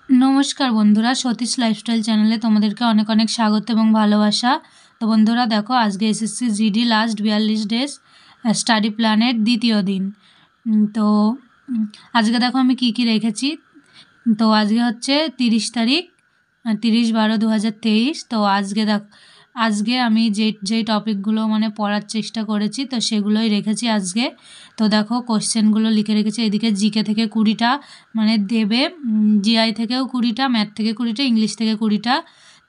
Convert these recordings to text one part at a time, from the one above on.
नमस्कार बंधुरा सतीश लाइफस्टाइल चैनले तुम्हादेरके अनेक अनेक स्वागत एवं भालोबासा। तो बंधुरा देखो आज के SSC GD last 42 days study planar द्वितीय दिन। तो आज के देखो आमी की रेखेछि। तो आज के होच्छे 30 तारीख 30/12/2023। तो आज के আজকে আমি যে টপিকগুলো মানে পড়ার চেষ্টা করেছি তো সেগুলোই রেখেছি আজকে। তো দেখো কোশ্চেনগুলো লিখে রেখেছি। এদিকে জিকে থেকে 20টা মানে দেবে, জিআই থেকেও 20টা, ম্যাথ থেকে 20টা, ইংলিশ থেকে 20টা।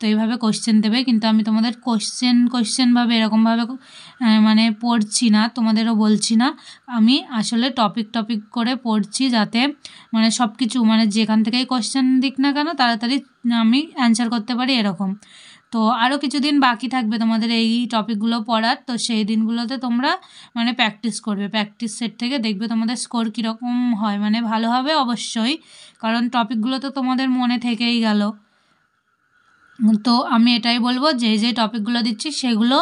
তো এইভাবে কোশ্চেন দেবে, কিন্তু আমি তোমাদের কোশ্চেনভাবে এরকমভাবে মানে পড়ছি না, তোমাদেরও বলছি না। আমি আসলে টপিক করে পড়ছি যাতে মানে সব কিছু মানে যেখান থেকেই কোশ্চেন দিক না কেন তাড়াতাড়ি আমি অ্যান্সার করতে পারি এরকম। তো আরও কিছুদিন বাকি থাকবে তোমাদের এই টপিকগুলো পড়ার। তো সেই দিনগুলোতে তোমরা মানে প্র্যাকটিস করবে, প্র্যাকটিস সেট থেকে দেখবে তোমাদের স্কোর কীরকম হয়। মানে ভালো হবে অবশ্যই, কারণ টপিকগুলো তো তোমাদের মনে থেকেই গেল। তো আমি এটাই বলবো যে টপিকগুলো দিচ্ছি সেগুলো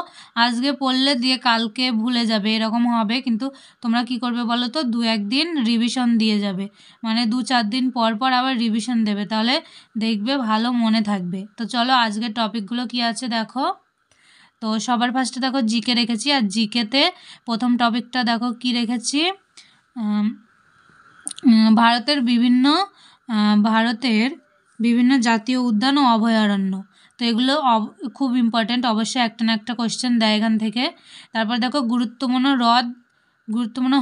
আজকে পড়লে দিয়ে কালকে ভুলে যাবে এরকম হবে। কিন্তু তোমরা কি করবে বলো তো, 2-1 দিন রিভিশন দিয়ে যাবে, মানে 2-4 দিন পর পর আবার রিভিশন দেবে, তাহলে দেখবে ভালো মনে থাকবে। তো চলো আজকের টপিকগুলো কি আছে দেখো। তো সবার ফার্স্টে দেখো জিকে রেখেছি, আর জিকেতে প্রথম টপিকটা দেখো কি রেখেছি, ভারতের বিভিন্ন জাতীয় উদ্যান ও অভয়ারণ্য। তো এগুলো খুব ইম্পর্ট্যান্ট, অবশ্যই একটা না একটা কোশ্চেন দেয় এখান থেকে। তারপর দেখো গুরুত্বপূর্ণ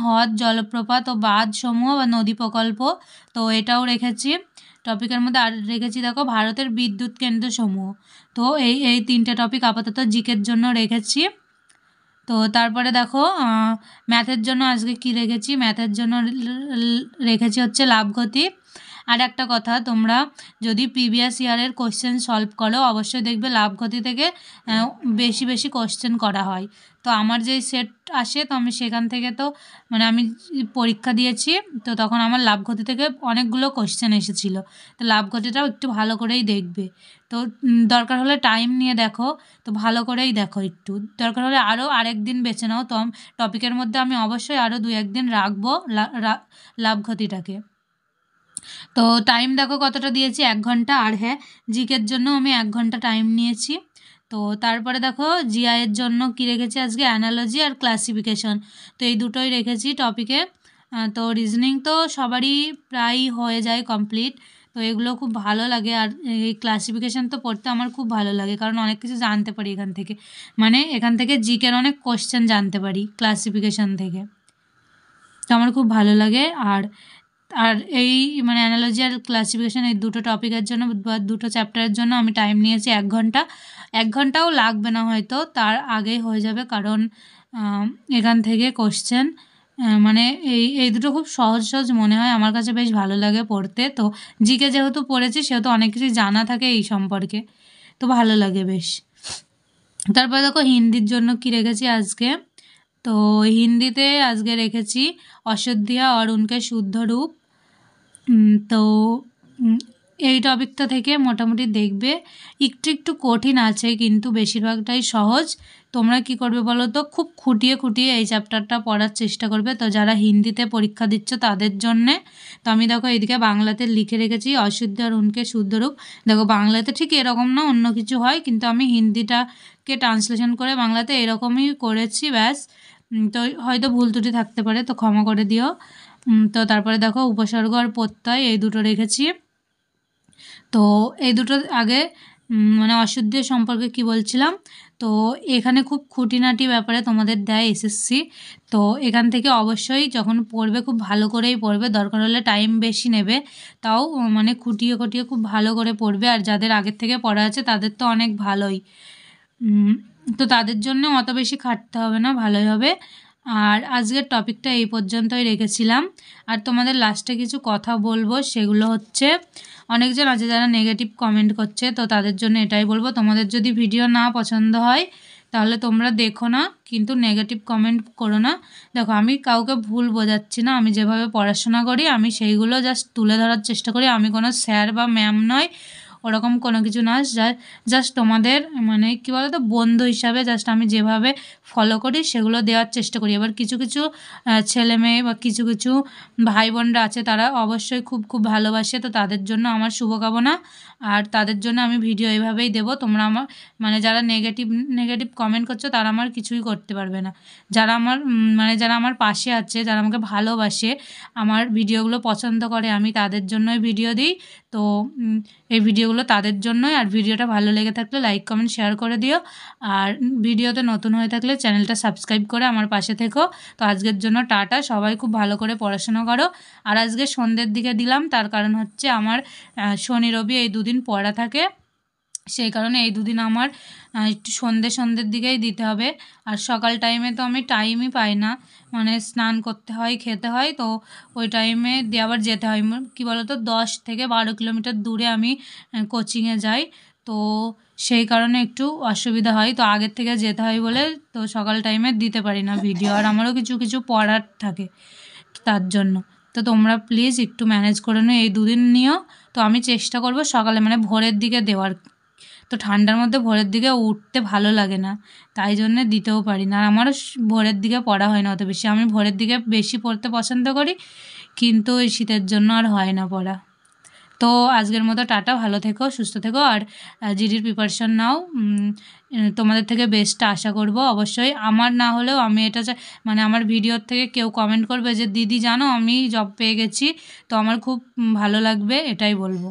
হ্রদ, জলপ্রপাত ও বাঁধসমূহ বা নদী প্রকল্প, তো এটাও রেখেছি টপিকের মধ্যে। আর রেখেছি দেখো ভারতের বিদ্যুৎ কেন্দ্রসমূহ। তো এই 3টে টপিক আপাতত জিকের জন্য রেখেছি। তো তারপরে দেখো ম্যাথের জন্য আজকে কি রেখেছি, ম্যাথের জন্য রেখেছি হচ্ছে লাভগতি। আর একটা কথা, তোমরা যদি প্রিভিয়াস ইয়ারের কোশ্চেন সলভ করো অবশ্যই দেখবে লাভগতি থেকে বেশি কোশ্চেন করা হয়। তো আমার যেই সেট আসে তো আমি সেখান থেকে তো মানে আমি পরীক্ষা দিয়েছি, তো তখন আমার লাভগতি থেকে অনেকগুলো কোশ্চেন এসেছিল। তো লাভগতিটাও একটু ভালো করেই দেখবে। তো দরকার হলে টাইম নিয়ে দেখো, তো ভালো করেই দেখো, একটু দরকার হলে আরও আরেক দিন বেছে নাও। তো টপিকের মধ্যে আমি অবশ্যই আরও 2-1 দিন রাখবো লাভগতিটাকে। তো টাইম দেখো কতটা দিয়েছি, 1 ঘন্টা। আর হ্যাঁ, জিকের জন্য আমি 1 ঘন্টা টাইম নিয়েছি। তো তারপরে দেখো জিআইয়ের জন্য কি রেখেছি আজকে, অ্যানালজি আর ক্লাসিফিকেশন। তো এই দুটোই রেখেছি টপিকে। তো রিজনিং তো সবারই প্রায় হয়ে যায় কমপ্লিট, তো এগুলো খুব ভালো লাগে। আর এই ক্লাসিফিকেশান তো পড়তে আমার খুব ভালো লাগে, কারণ অনেক কিছু জানতে পারি এখান থেকে, মানে এখান থেকে জিকের অনেক কোশ্চেন জানতে পারি ক্লাসিফিকেশান থেকে, তো আমার খুব ভালো লাগে। আর এই মানে অ্যানালজি আর ক্লাসিফিকেশান এই দুটো টপিকের জন্য বা দুটো চ্যাপ্টারের জন্য আমি টাইম নিয়েছি 1 ঘন্টা। 1 ঘন্টাও লাগবে না, হয়তো তার আগেই হয়ে যাবে, কারণ এখান থেকে কোশ্চেন মানে এই দুটো খুব সহজ মনে হয় আমার কাছে, বেশ ভালো লাগে পড়তে। তো জিকে যেহেতু পড়েছি সেহেতু অনেক কিছু জানা থাকে এই সম্পর্কে, তো ভালো লাগে বেশ। তারপরে দেখো হিন্দির জন্য কি রেখেছি আজকে। তো হিন্দিতে আজকে রেখেছি অযোধ্যা और उनके शुद्ध रूप। তো এই টপিকটা থেকে মোটামুটি দেখবে একটু কঠিন আছে, কিন্তু বেশিরভাগটাই সহজ। তোমরা কি করবে বলো তো, খুব খুঁটিয়ে এই চ্যাপ্টারটা পড়ার চেষ্টা করবে। তো যারা হিন্দিতে পরীক্ষা দিচ্ছ তাদের জন্যে। তো আমি দেখো এদিকে বাংলাতে লিখে রেখেছি অশুদ্ধ আর উনকে শুদ্ধ রূপ। দেখো বাংলাতে ঠিক এরকম না, অন্য কিছু হয়, কিন্তু আমি হিন্দিটাকে ট্রান্সলেশন করে বাংলাতে এরকমই করেছি ব্যাস। তো হয়তো ভুল ত্রুটি থাকতে পারে, তো ক্ষমা করে দিও। তো তারপরে দেখো উপসর্গ আর প্রত্যয় এই দুটো রেখেছি। তো এই দুটো আগে মানে অশুদ্ধের সম্পর্কে কি বলছিলাম। তো এখানে খুব খুঁটিনাটি ব্যাপারে তোমাদের দেয় এসএসসি। তো এখান থেকে অবশ্যই যখন পড়বে খুব ভালো করেই পড়বে, দরকার হলে টাইম বেশি নেবে, তাও মানে খুঁটিয়ে খুব ভালো করে পড়বে। আর যাদের আগের থেকে পড়া আছে তাদের তো অনেক ভালোই, তো তাদের জন্য অত বেশি খাটতে হবে না, ভালোই হবে। আর আজকের টপিকটা এই পর্যন্তই রেখেছিলাম। আর তোমাদের লাস্টে কিছু কথা বলবো, সেগুলো হচ্ছে অনেকজন আছে যারা নেগেটিভ কমেন্ট করছে, তো তাদের জন্য এটাই বলবো, তোমাদের যদি ভিডিও না পছন্দ হয় তাহলে তোমরা দেখো না, কিন্তু নেগেটিভ কমেন্ট করো না। দেখো আমি কাউকে ভুল বোঝাচ্ছি না, আমি যেভাবে পড়াশোনা করি আমি সেইগুলো জাস্ট তুলে ধরার চেষ্টা করি। আমি কোনো স্যার বা ম্যাম নয়, ওরকম কোনো কিছু না, জাস্ট তোমাদের মানে কী বলো তো বন্ধু হিসাবে জাস্ট আমি যেভাবে ফলো করি সেগুলো দেওয়ার চেষ্টা করি। এবার কিছু কিছু ছেলে মেয়ে বা কিছু কিছু ভাই বোনরা আছে তারা অবশ্যই খুব খুব ভালোবাসে, তো তাদের জন্য আমার শুভকামনা। আর তাদের জন্য আমি ভিডিও এইভাবেই দেবো। তোমরা আমার মানে যারা নেগেটিভ নেগেটিভ কমেন্ট করছো তারা আমার কিছুই করতে পারবে না। যারা আমার মানে যারা আমার পাশে আছে, যারা আমাকে ভালোবাসে, আমার ভিডিওগুলো পছন্দ করে, আমি তাদের জন্যই ভিডিও দিই। তো এই ভিডিওগুলো তাদের জন্যই। আর ভিডিওটা ভালো লেগে থাকলে লাইক কমেন্ট শেয়ার করে দিও। আর ভিডিওতে নতুন হয়ে থাকলে চ্যানেলটা সাবস্ক্রাইব করে আমার পাশে থেকো। তো আজকের জন্য টাটা, সবাই খুব ভালো করে পড়াশোনা করো। আর আজকে সন্ধ্যের দিকে দিলাম, তার কারণ হচ্ছে আমার শনি রবি এই দুদিন পড়া থাকে, সেই কারণে এই দুদিন আমার একটু সন্ধ্যের দিকেই দিতে হবে। আর সকাল টাইমে তো আমি টাইমই পাই না, মানে স্নান করতে হয়, খেতে হয়, তো ওই টাইমে দিয়ে আবার যেতে হয়। কী বলো তো 10 থেকে 12 কিলোমিটার দূরে আমি কোচিংয়ে যাই, তো সেই কারণে একটু অসুবিধা হয়। তো আগের থেকে যেতে হয় বলে তো সকাল টাইমে দিতে পারি না ভিডিও। আর আমারও কিছু কিছু পড়ার থাকে তার জন্য। তো তোমরা প্লিজ একটু ম্যানেজ করে নিও, এই দুদিন নিও। তো আমি চেষ্টা করব সকালে মানে ভোরের দিকে দেওয়ার। তো ঠান্ডার মধ্যে ভোরের দিকে উঠতে ভালো লাগে না, তাই জন্যে দিতেও পারি না। আর আমারও ভোরের দিকে পড়া হয় না অত বেশি। আমি ভোরের দিকে বেশি পড়তে পছন্দ করি, কিন্তু এই শীতের জন্য আর হয় না পড়া। তো আজকের মতো টাটা, ভালো থেকো, সুস্থ থেকো। আর জিডির প্রিপারেশন নাও, তোমাদের থেকে বেস্টটা আশা করব অবশ্যই। আমার না হলেও আমি এটা মানে আমার ভিডিওর থেকে কেউ কমেন্ট করবে যে দিদি জানো আমি জব পেয়ে গেছি, তো আমার খুব ভালো লাগবে, এটাই বলবো।